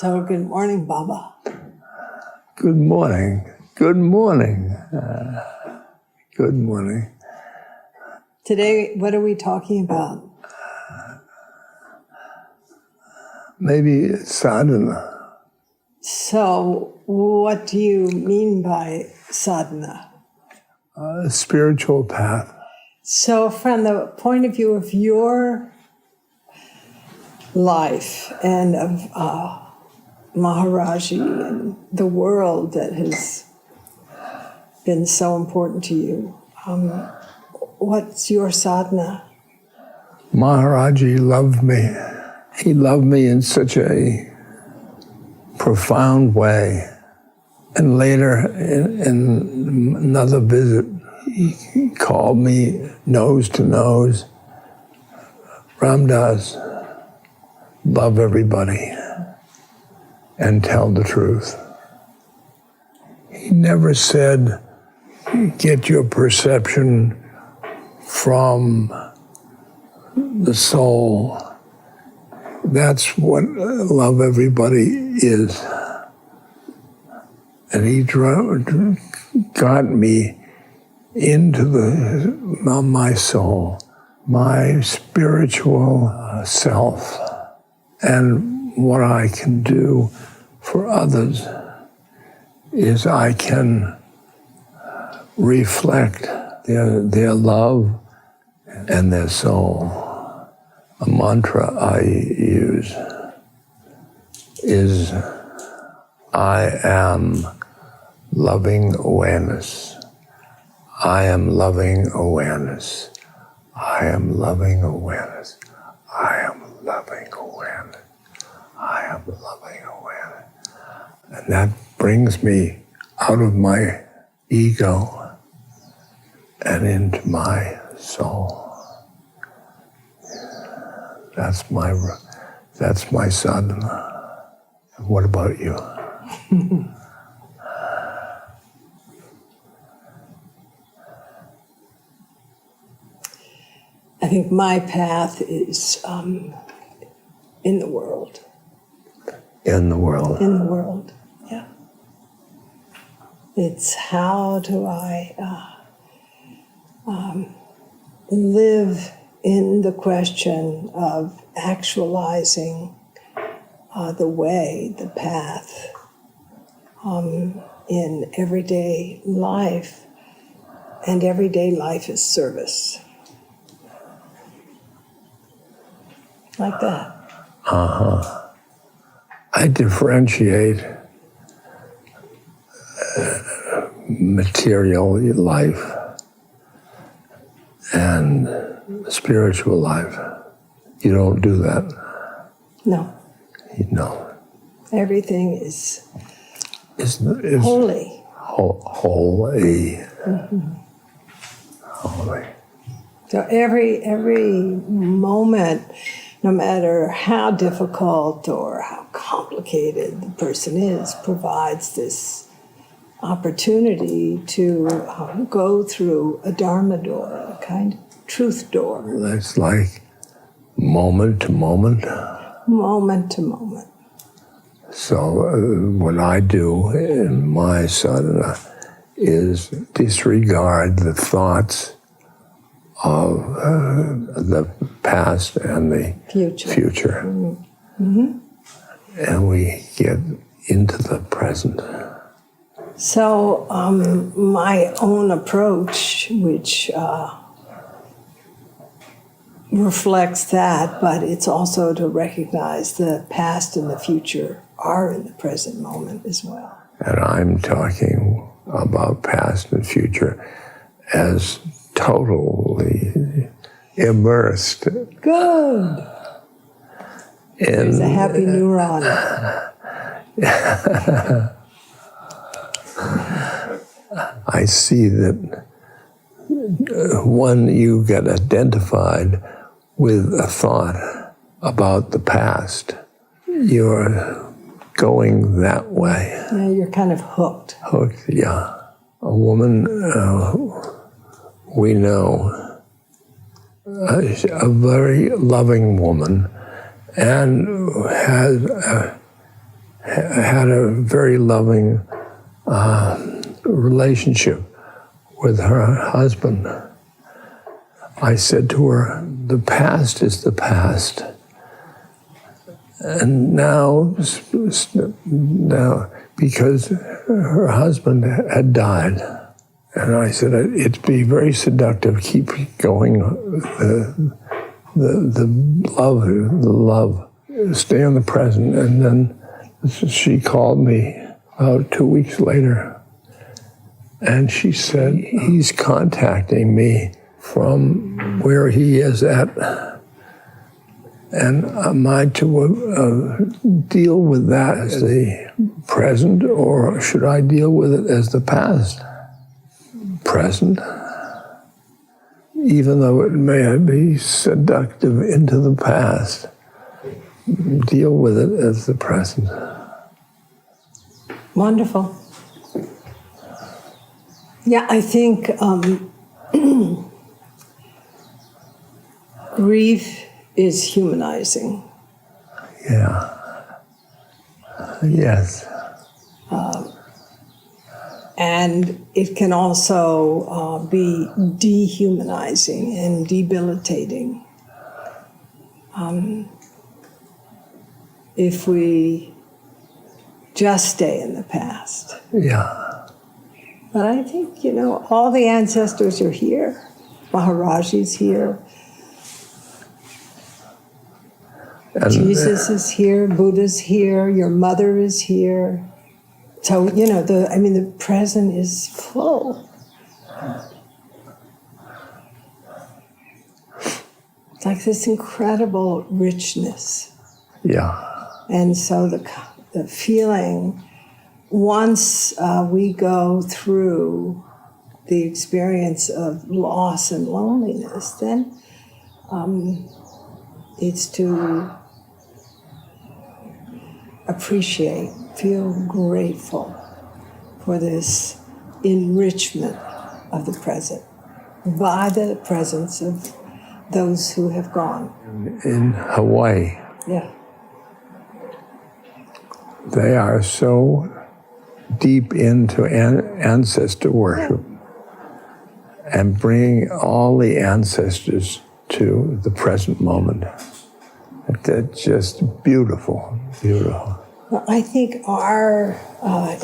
So, good morning, Baba. Good morning. Good morning. Good morning. Today, what are we talking about? Maybe sadhana. So, what do you mean by sadhana? A spiritual path. So, from the point of view of your life and of Maharaj-ji and the world that has been so important to you, what's your sadhana? Maharaj-ji loved me. He loved me in such a profound way. And later, in another visit, he called me nose to nose. Ramdas, love everybody and tell the truth. He never said, get your perception from the soul. That's what love everybody is. And he got me into my soul, my spiritual self, and what I can do for others is I can reflect their love and their soul. A mantra I use is, I am loving awareness. I am loving awareness. I am loving awareness. I am loving awareness. I am loving awareness. And that brings me out of my ego and into my soul. That's my sadhana. What about you? I think my path is in the world. In the world. In the world, yeah. It's how do I live in the question of actualizing the way, the path in everyday life, and everyday life is service. Like that. Uh-huh. I differentiate material life and spiritual life. You don't do that. No. No. Everything is holy. holy. Mm-hmm. Holy. So every moment, no matter how difficult or how complicated the person is, provides this opportunity to go through a Dharma door, a kind of truth door. That's like moment to moment. Moment to moment. So what I do in my sadhana is disregard the thoughts of the past and the future. Mm-hmm. And we get into the present. So my own approach, which reflects that, but it's also to recognize the past and the future are in the present moment as well. And I'm talking about past and future as totally immersed. Good. There's a happy neuron. I see that when you get identified with a thought about the past, you're going that way. Yeah, you're kind of hooked. Hooked, yeah. A woman we know, a very loving woman, and had a very loving relationship with her husband. I said to her, the past is the past. And now, because her husband had died, and I said, it'd be very seductive, keep going, the love, stay in the present. And then she called me about 2 weeks later, and she said, he's contacting me from where he is at, and am I to deal with that as the present, or should I deal with it as the past? Present, even though it may be seductive into the past, deal with it as the present. Wonderful. Yeah, I think grief is humanizing. Yeah. Yes. And it can also be dehumanizing and debilitating. If we just stay in the past. Yeah. But I think, all the ancestors are here. Maharaj-ji's here. And Jesus is here. Buddha's here. Your mother is here. So, the present is full. It's like this incredible richness. Yeah. And so the feeling, once we go through the experience of loss and loneliness, then it's to appreciate, feel grateful for this enrichment of the present by the presence of those who have gone. In Hawaii, Yeah. they are so deep into ancestor worship and bringing all the ancestors to the present moment. That's just beautiful, beautiful. Well, I think our,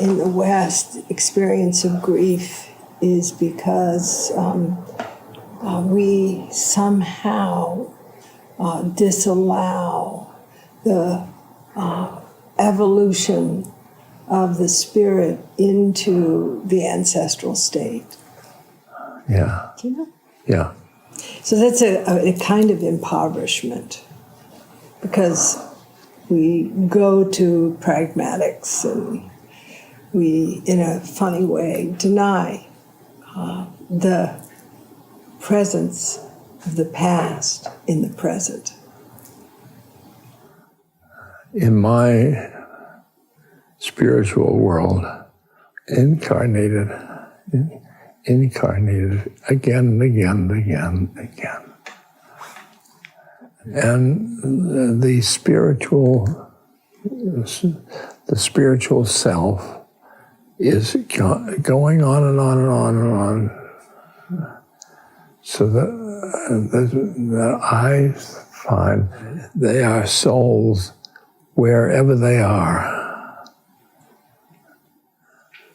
in the West, experience of grief is because we somehow disallow the evolution of the spirit into the ancestral state. Yeah. Do you know? Yeah. So that's a kind of impoverishment, because we go to pragmatics and we, in a funny way, deny the presence of the past in the present. In my spiritual world, incarnated again and again and again and again. And the spiritual self is going on and on and on and on. So that I find they are souls wherever they are.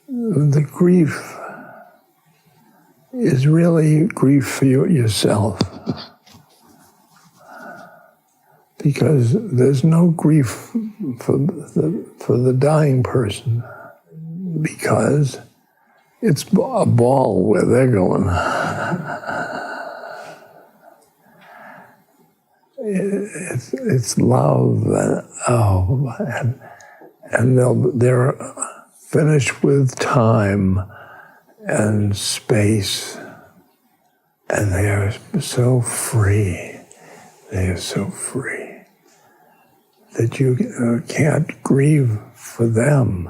The grief is really grief for yourself. Because there's no grief for the dying person, because it's a ball where they're going. It's love, and they're finished with time and space, and they are so free. They are so free that you can't grieve for them.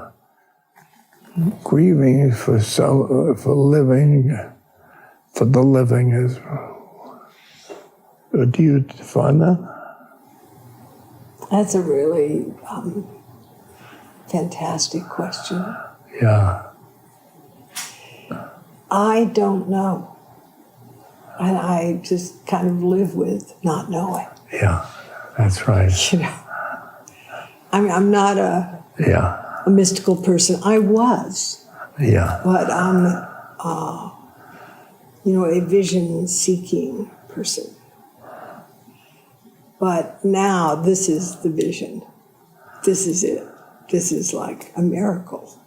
Grieving for living, for the living is. Do you find that? That's a really fantastic question. Yeah. I don't know. And I just kind of live with not knowing. Yeah, that's right. You know, I'm not a mystical person. I was. Yeah. But I'm, a vision-seeking person. But now this is the vision. This is it. This is like a miracle.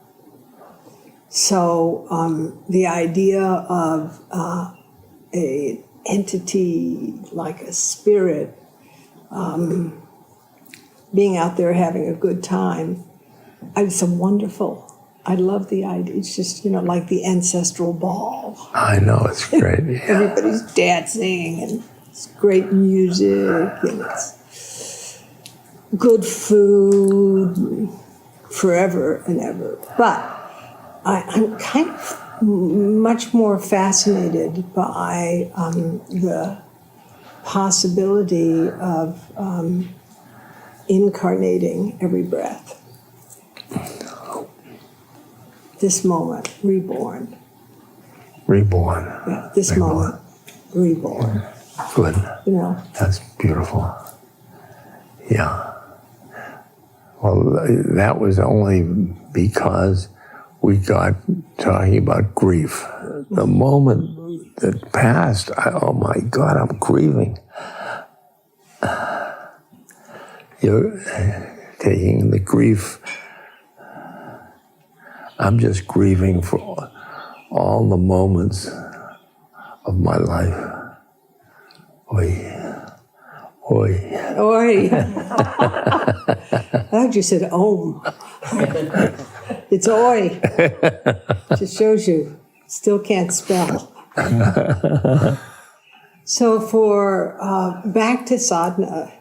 So the idea of an entity like a spirit being out there having a good time, it's wonderful. I love the idea. It's just, like the ancestral ball. I know, it's great. Yeah. Everybody's dancing, and it's great music, and it's good food, forever and ever. But I'm kind of much more fascinated by the possibility of incarnating every breath. This moment, reborn. Reborn. Yeah, this moment, reborn. Good. That's beautiful. Yeah. Well, that was only because we got talking about grief. The moment that passed, oh my God, I'm grieving. You're taking the grief. I'm just grieving for all the moments of my life. Oi. Oi. I thought you said om. It's oi. Just shows you still can't spell. So for back to sadhana,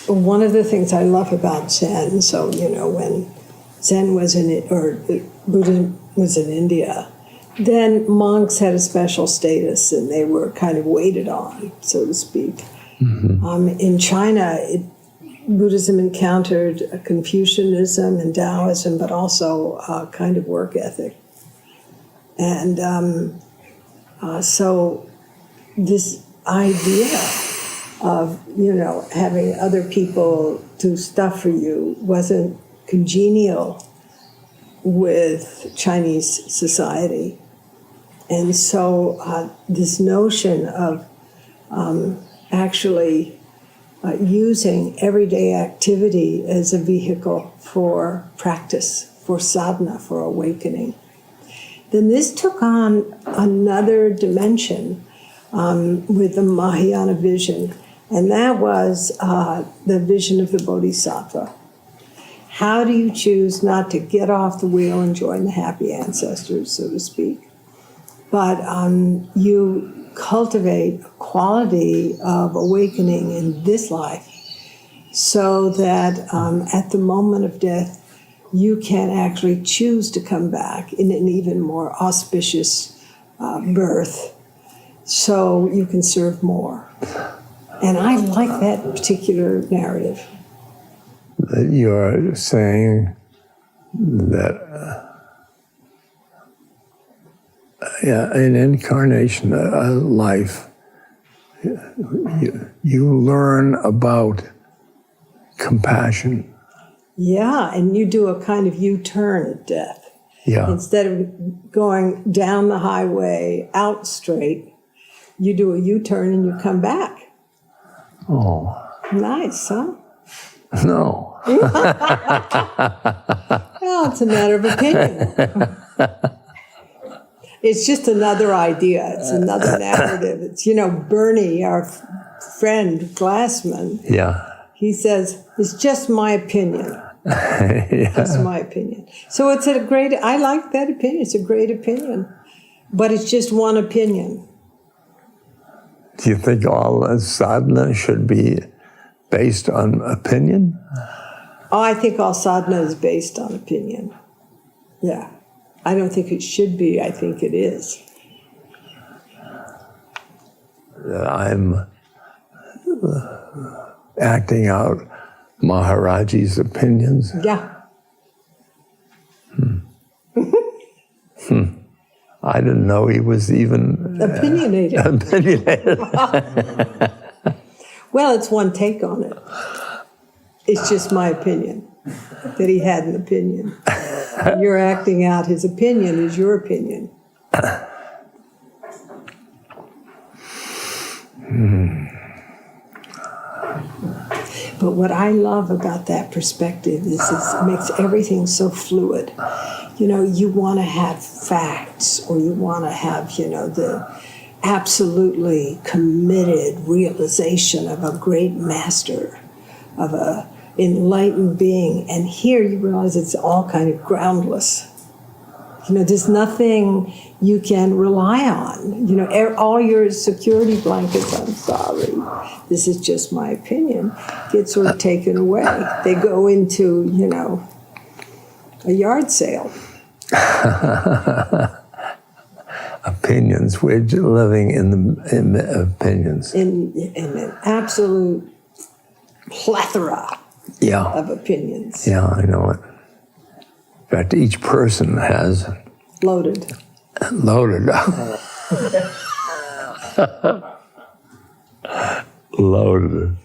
one of the things I love about Zen, so when Zen was Buddhism was in India, then monks had a special status and they were kind of waited on, so to speak. Mm-hmm. In China, Buddhism encountered Confucianism and Taoism, but also a kind of work ethic. And so this idea of, having other people do stuff for you wasn't congenial with Chinese society. And so this notion of actually using everyday activity as a vehicle for practice, for sadhana, for awakening. Then this took on another dimension with the Mahayana vision, and that was the vision of the Bodhisattva. How do you choose not to get off the wheel and join the happy ancestors, so to speak? But you cultivate a quality of awakening in this life so that at the moment of death, you can actually choose to come back in an even more auspicious birth so you can serve more. And I like that particular narrative. That you're saying that an incarnation, a life, you learn about compassion. Yeah, and you do a kind of U-turn at death. Yeah. Instead of going down the highway out straight, you do a U-turn and you come back. Oh. Nice, huh? No. Well, it's a matter of opinion. It's just another idea. It's another narrative. It's, Bernie, our friend, Glassman. Yeah. He says, it's just my opinion. Yeah. That's my opinion. So I like that opinion. It's a great opinion. But it's just one opinion. Do you think all sadhana should be based on opinion? Oh, I think all sadhana is based on opinion. Yeah. I don't think it should be. I think it is. acting out Maharaj-ji's opinions. Yeah. I didn't know he was even Opinionated. opinionated. Well, it's one take on it. It's just my opinion, that he had an opinion. You're acting out his opinion is your opinion. But what I love about that perspective is it makes everything so fluid. You know, you want to have facts, or you want to have, you know, the absolutely committed realization of a great master, of a enlightened being. And here you realize it's all kind of groundless. You know, there's nothing you can rely on. You know, all your security blankets, I'm sorry, this is just my opinion, get sort of taken away. They go into, you know, a yard sale. Opinions. We're living in the opinions. In an absolute plethora of opinions. Yeah, I know it. In fact, each person has Loaded. loaded. Loaded.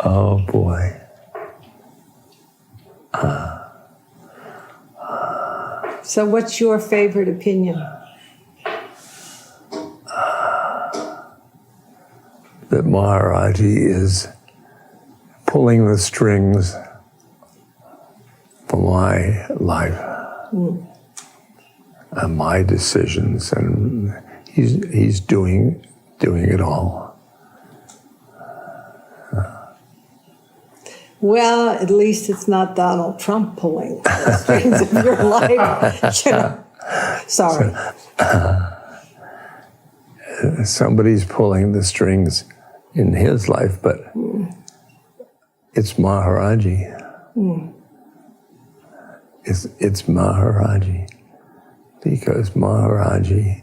Oh boy. So what's your favorite opinion? That Maharaj-ji is pulling the strings for my life and my decisions, and he's doing it all. Well, at least it's not Donald Trump pulling the strings of your life. You know. Sorry. Somebody's pulling the strings in his life, but it's Maharaj-ji. It's Maharaj-ji, because Maharaj-ji,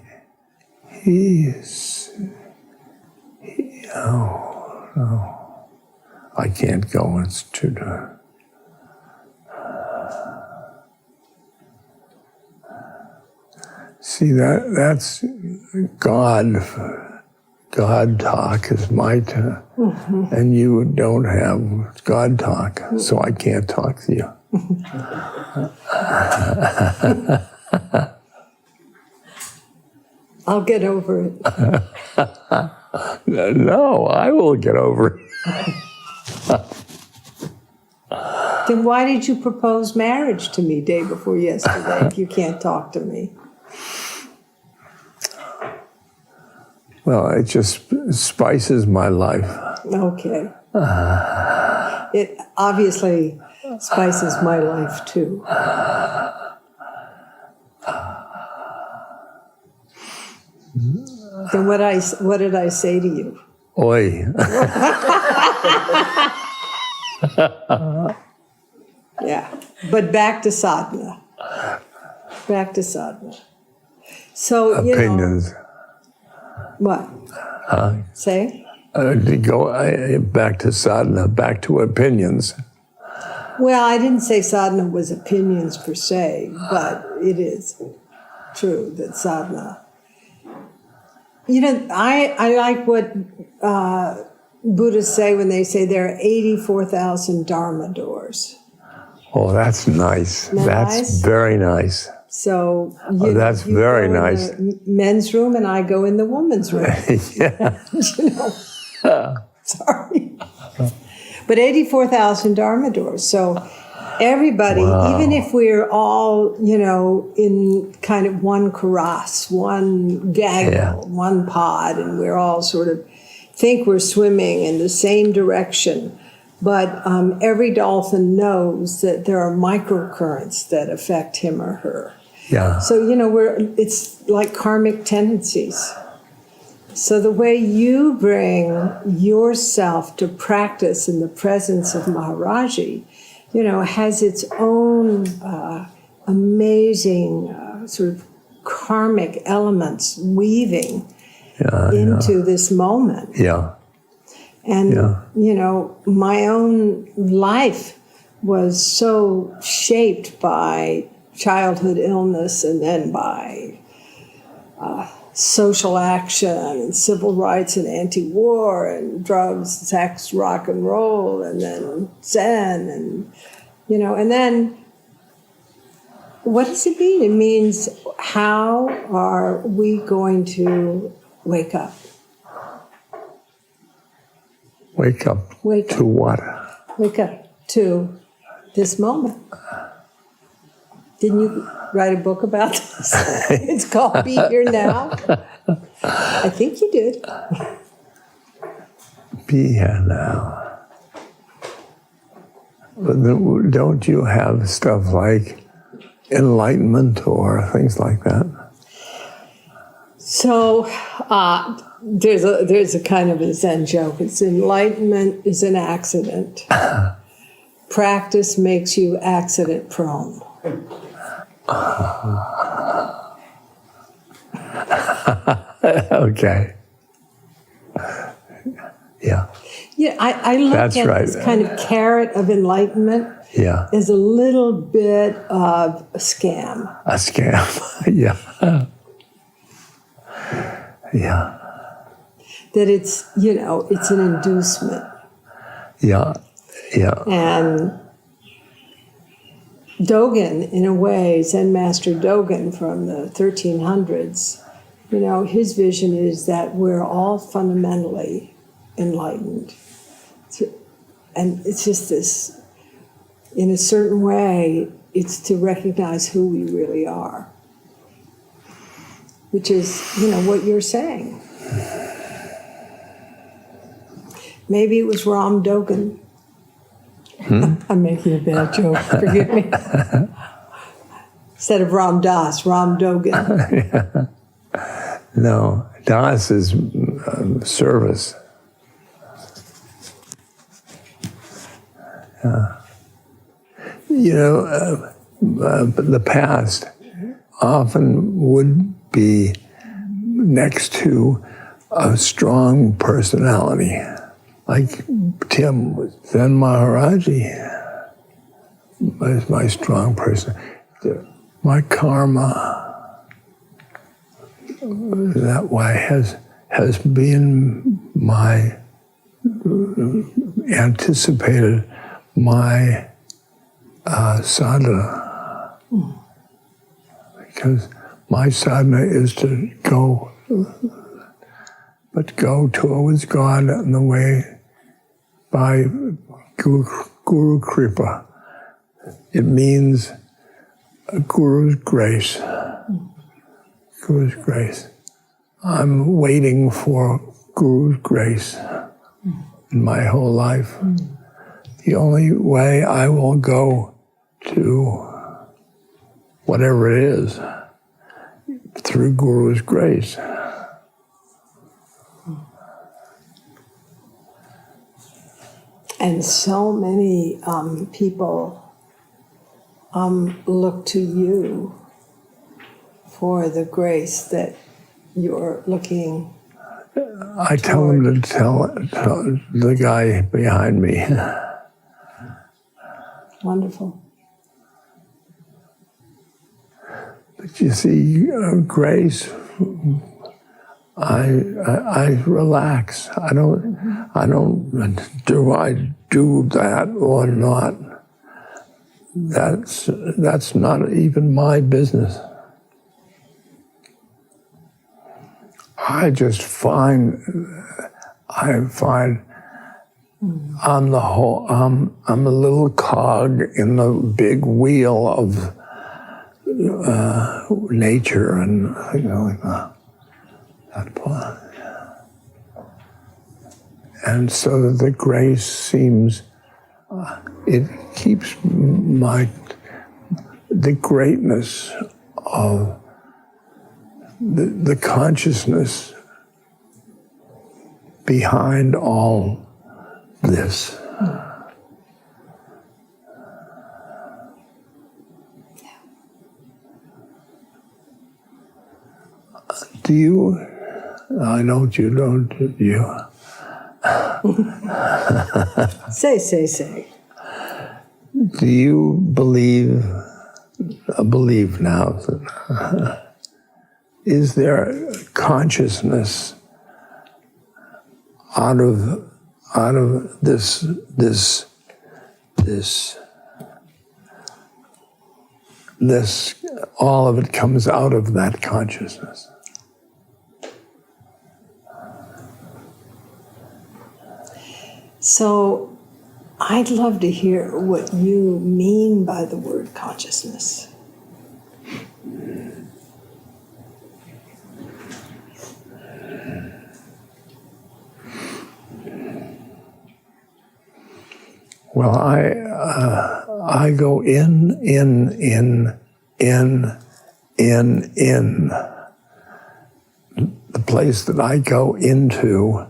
no, I can't go. It's too dark. See, that's God. God talk is my talk, and you don't have God talk, so I can't talk to you. I'll get over it. No, I will get over it. Then why did you propose marriage to me day before yesterday if you can't talk to me? Well, it just spices my life. Okay. It obviously spices my life too. Then what did I say to you? Oi. Yeah. But back to sadhana. Back to sadhana. So, Opinions. What? Say? To go back to sadhana, back to opinions. Well, I didn't say sadhana was opinions per se, but it is true that sadhana. You know, I like what Buddhists say when they say there are 84,000 Dharma doors. Oh, that's nice. That's nice? very nice. So that's you very go nice. in the men's room and I go in the woman's room. Yeah. You know, sorry. But 84,000 Dharma doors. So everybody, even if we're all, you know, in kind of one karas, one gaggle, one pod, and we're all sort of think we're swimming in the same direction, but every dolphin knows that there are microcurrents that affect him or her. Yeah. So, you know, it's like karmic tendencies. So the way you bring yourself to practice in the presence of Maharaj-ji, you know, has its own amazing sort of karmic elements weaving into this moment. Yeah. And, Yeah. you know, my own life was so shaped by childhood illness and then by social action and civil rights and anti-war and drugs, sex, rock and roll, and then Zen, and, you know, and then what does it mean? It means, how are we going to wake up? Wake up Wake to up. what? Wake up to this moment. Didn't you write a book about this? It's called Be Here Now. I think you did. Be here now. But then don't you have stuff like enlightenment or things like that? So there's a kind of a Zen joke. It's enlightenment is an accident. Practice makes you accident prone. Okay. Yeah. Yeah, I look That's at right. this kind of carrot of enlightenment Yeah. as a little bit of a scam. A scam. Yeah. Yeah. That it's, you know, it's an inducement. Yeah. Yeah. And Dogen, in a way, Zen Master Dogen from the 1300s, you know, his vision is that we're all fundamentally enlightened. And it's just this, in a certain way, it's to recognize who we really are, which is, you know, what you're saying. Maybe it was Ram Dogen. I'm making a bad joke, forgive me. Instead of Ram Dass, Ram Dogen. No, Das is service. You know, the past often would be next to a strong personality, like Tim, then Maharaj-ji was my strong person. My karma that way has been my anticipated my sadhana, because my sadhana is to go towards God in the way by Guru Kripa. It means a Guru's grace. Guru's grace. I'm waiting for Guru's grace in my whole life. The only way I will go to whatever it is, through Guru's grace. And so many people look to you for the grace that you're looking. I tell them to tell the guy behind me. Wonderful. But you see, grace, I relax. I don't do I do that or not. That's not even my business. I just find I'm the whole. I'm a little cog in the big wheel of nature, and you know, that part. And so that the grace seems, it keeps the greatness of the consciousness behind all this. Do you? I know you don't. You. Say. Do you believe now? Is there consciousness out of this all of it comes out of that consciousness? So I'd love to hear what you mean by the word consciousness. Well, I go in. The place that I go into,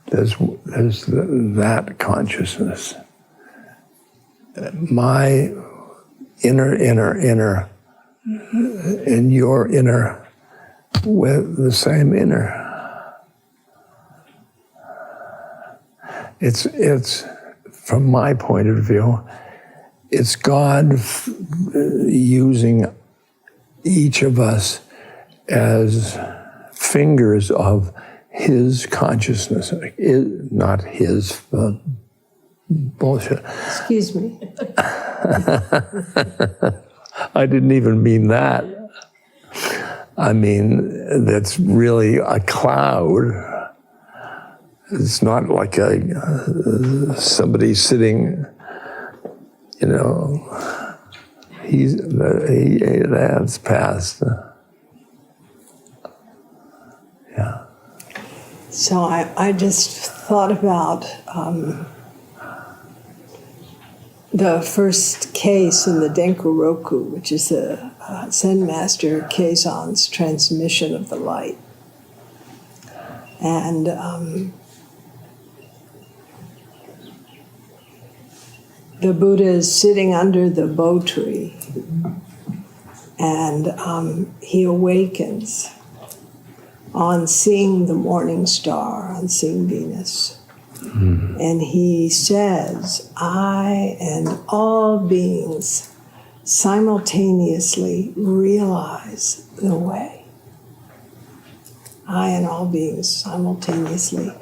there's that consciousness. My inner, and your inner with the same inner. It's from my point of view, it's God using each of us as fingers of His consciousness, not His bullshit. Excuse me. I didn't even mean that. I mean, that's really a cloud. It's not like somebody sitting, that's past. Yeah. So I just thought about the first case in the Denko-roku, which is the Zen Master Keizan's transmission of the light. And the Buddha is sitting under the bo tree, and he awakens on seeing the morning star, on seeing Venus. And he says, I and all beings simultaneously realize the way. I and all beings simultaneously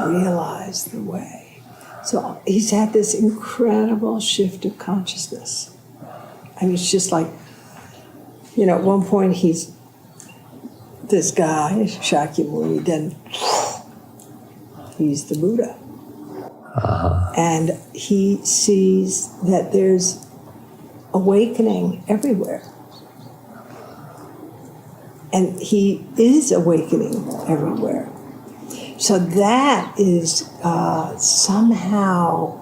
realize the way. So he's had this incredible shift of consciousness. I mean, it's just like, at one point he's this guy, Shakyamuni, then he's the Buddha. And he sees that there's awakening everywhere. And he is awakening everywhere. So that is somehow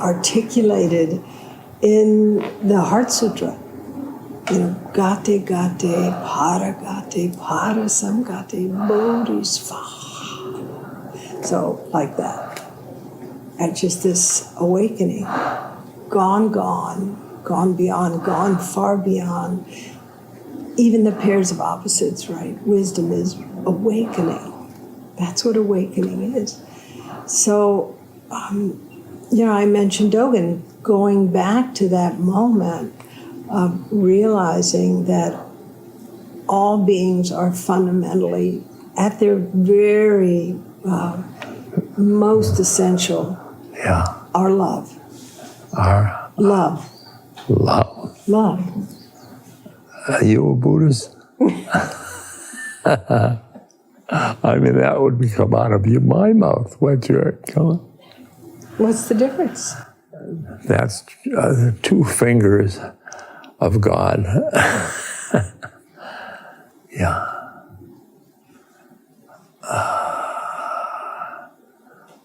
articulated in the Heart Sutra. Gate, para samgate, bodhisvaha. So, like that. And just this awakening. Gone beyond, gone far beyond. Even the pairs of opposites, right? Wisdom is awakening. That's what awakening is. So, I mentioned Dogen, going back to that moment of realizing that all beings are fundamentally, at their very most essential, are love. Love. Are you a Buddhist? I mean, that would come out of my mouth. What's the difference? That's two fingers of God.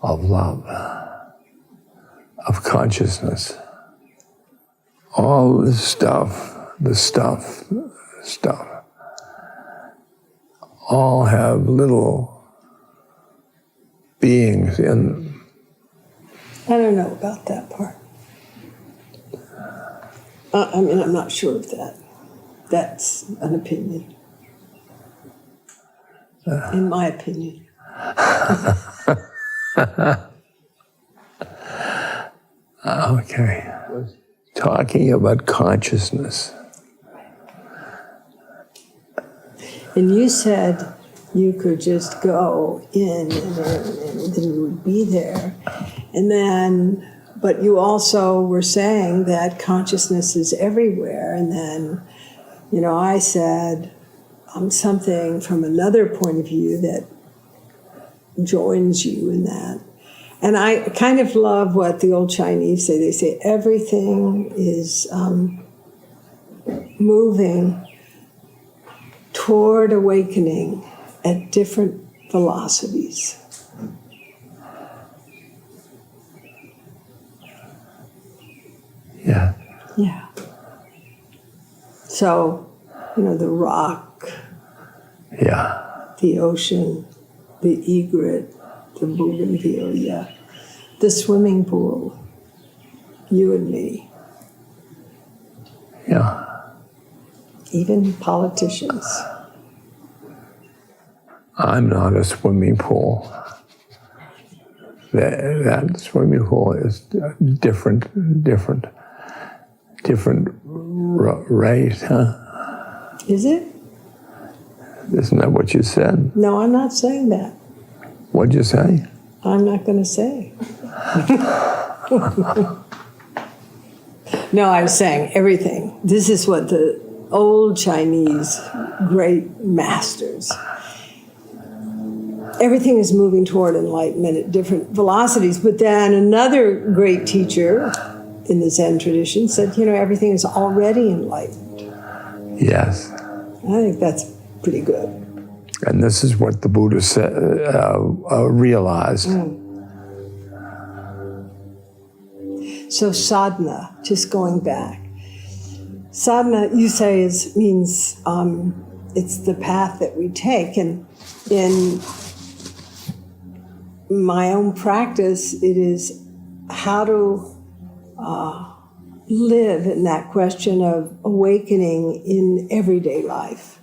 Of love, of consciousness. All this stuff, all have little beings in them. I don't know about that part. I'm not sure of that. That's an opinion. in my opinion. Okay. Talking about consciousness. And you said you could just go in and then you would be there. And then, but you also were saying that consciousness is everywhere. And then, I said something from another point of view that joins you in that. And I kind of love what the old Chinese say. They say everything is moving toward awakening at different velocities. Yeah. Yeah. So, the rock, Yeah. the ocean, the egret, the bougainvillea, the swimming pool, you and me, Yeah. even politicians. I'm not a swimming pool. That swimming pool is different rate, huh? Is it? Isn't that what you said? No, I'm not saying that. What'd you say? I'm not going to say. No, I was saying everything. This is what the old Chinese great masters. Everything is moving toward enlightenment at different velocities. But then another great teacher in the Zen tradition said, everything is already enlightened. Yes. I think that's pretty good. And this is what the Buddha realized. So sadhana, just going back. Sadhana, you say, means it's the path that we take. And in my own practice, it is how to live in that question of awakening in everyday life.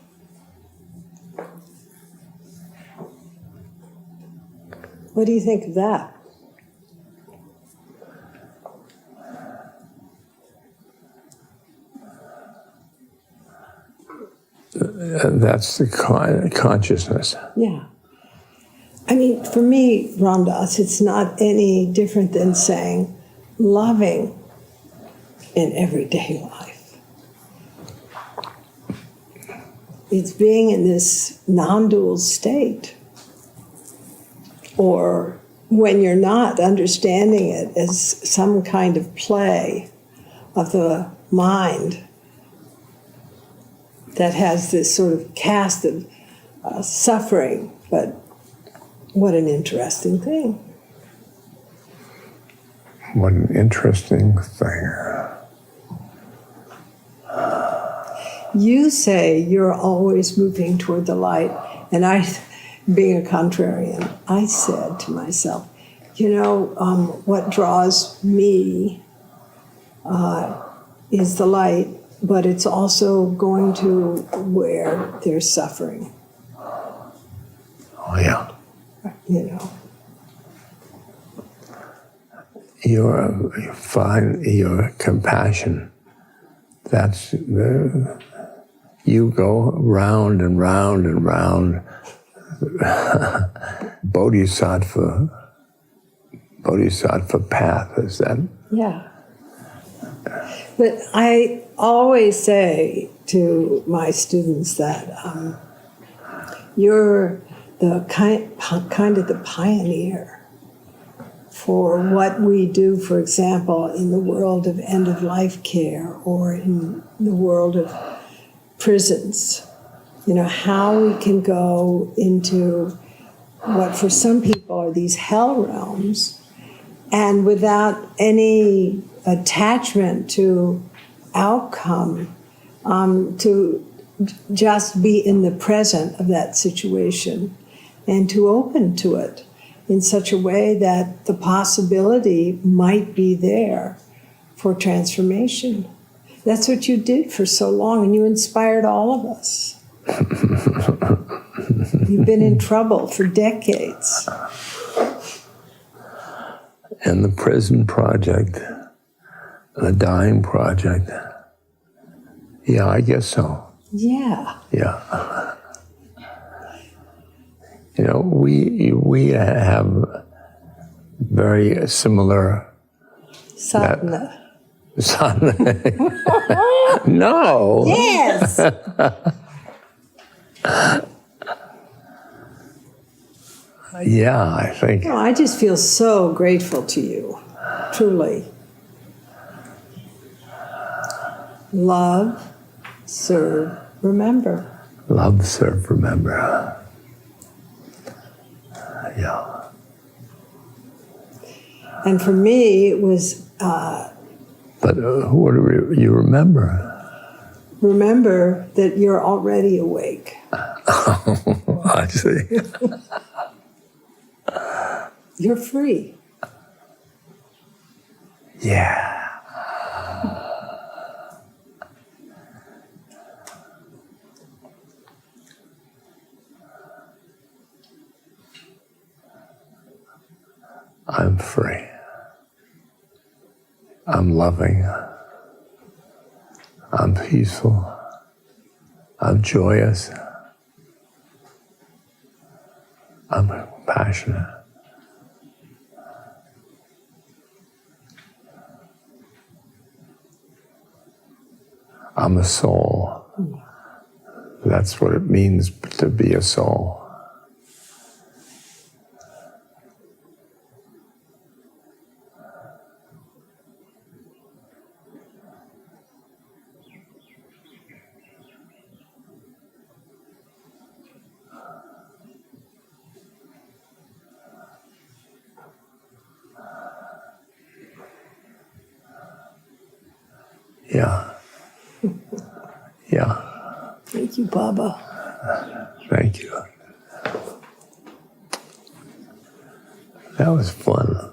What do you think of that? That's the consciousness. Yeah. I mean, for me, Ram Dass, it's not any different than saying loving in everyday life. It's being in this non-dual state. Or when you're not understanding it as some kind of play of the mind that has this sort of cast of suffering, but what an interesting thing. What an interesting thing. You say you're always moving toward the light, and I, being a contrarian, I said to myself, what draws me is the light, but it's also going to where there's suffering. Oh, yeah. Your compassion, that's you go round and round and round. Bodhisattva path, is that? Yeah. But I always say to my students that you're the kind of the pioneer for what we do, for example, in the world of end-of-life care or in the world of prisons. How we can go into what for some people are these hell realms, and without any attachment to outcome, to just be in the present of that situation and to open to it in such a way that the possibility might be there for transformation. That's what you did for so long, and you inspired all of us. You've been in trouble for decades. And the prison project, the dying project. Yeah, I guess so. Yeah. Yeah. You know, we have very similar Sadhana. No. Yes. Yeah, I think. No, I just feel so grateful to you, truly. Love, serve, remember. Love, serve, remember. Yeah. And for me, it was But what do you remember? remember that you're already awake. I see. You're free. Yeah. I'm free. I'm loving. I'm peaceful. I'm joyous. I'm compassionate. I'm a soul. That's what it means to be a soul. Yeah. Yeah. Thank you, Baba. Thank you. That was fun.